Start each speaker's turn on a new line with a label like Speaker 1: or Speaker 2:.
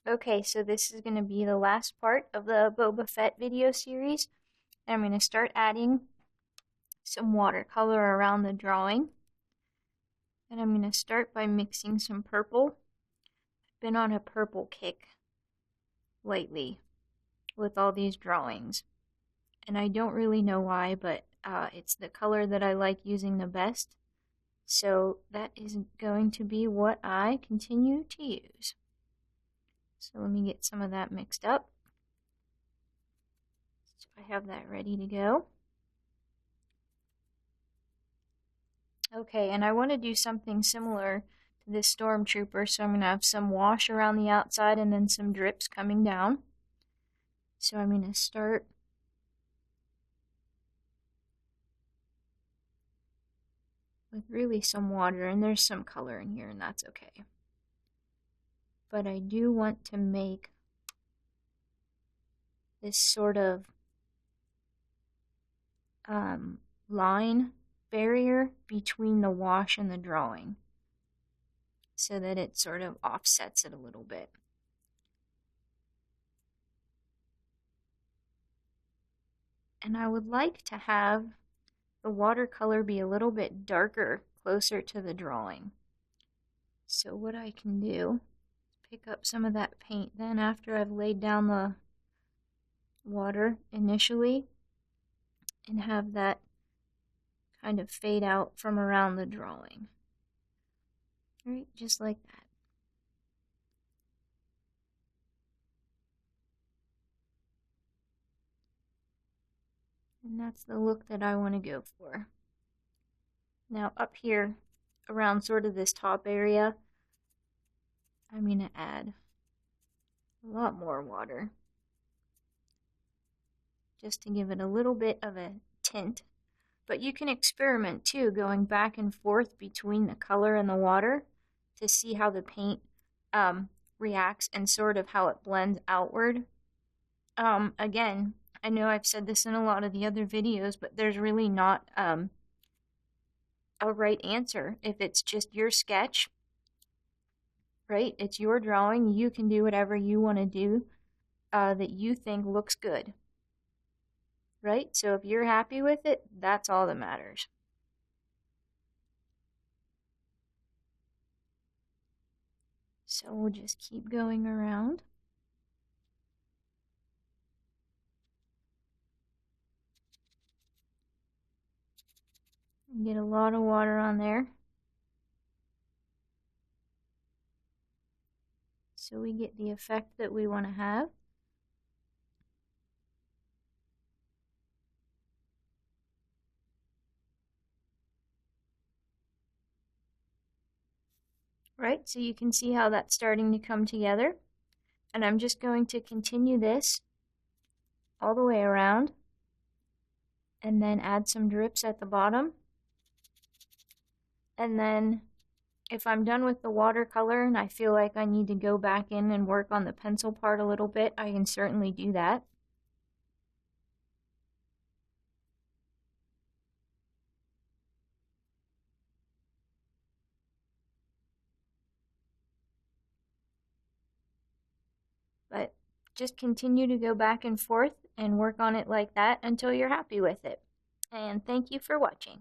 Speaker 1: Okay, so this is going to be the last part of the Boba Fett video series. I'm going to start adding some watercolor around the drawing. And I'm going to start by mixing some purple. I've been on a purple kick lately with all these drawings. And I don't really know why, but it's the color that I like using the best. So that is going to be what I continue to use. So let me get some of that mixed up. So I have that ready to go. Okay, and I want to do something similar to this stormtrooper, so I'm going to have some wash around the outside and then some drips coming down. So I'm going to start with really some water, and there's some color in here, and that's okay. But I do want to make this sort of line barrier between the wash and the drawing so that it sort of offsets it a little bit. And I would like to have the watercolor be a little bit darker, closer to the drawing. So what I can do is pick up some of that paint then after I've laid down the water initially and have that kind of fade out from around the drawing. Right, just like that. And that's the look that I want to go for. Now up here, around sort of this top area, I'm going to add a lot more water, just to give it a little bit of a tint. But you can experiment too, going back and forth between the color and the water to see how the paint reacts and sort of how it blends outward. Again, I know I've said this in a lot of the other videos, but there's really not a right answer. If it's just your sketch, right? It's your drawing. You can do whatever you want to do that you think looks good. Right? So if you're happy with it, that's all that matters. So we'll just keep going around. Get a lot of water on there. So we get the effect that we want to have. Right, so you can see how that's starting to come together. And I'm just going to continue this all the way around and then add some drips at the bottom. And then if I'm done with the watercolor and I feel like I need to go back in and work on the pencil part a little bit, I can certainly do that. But just continue to go back and forth and work on it like that until you're happy with it. And thank you for watching.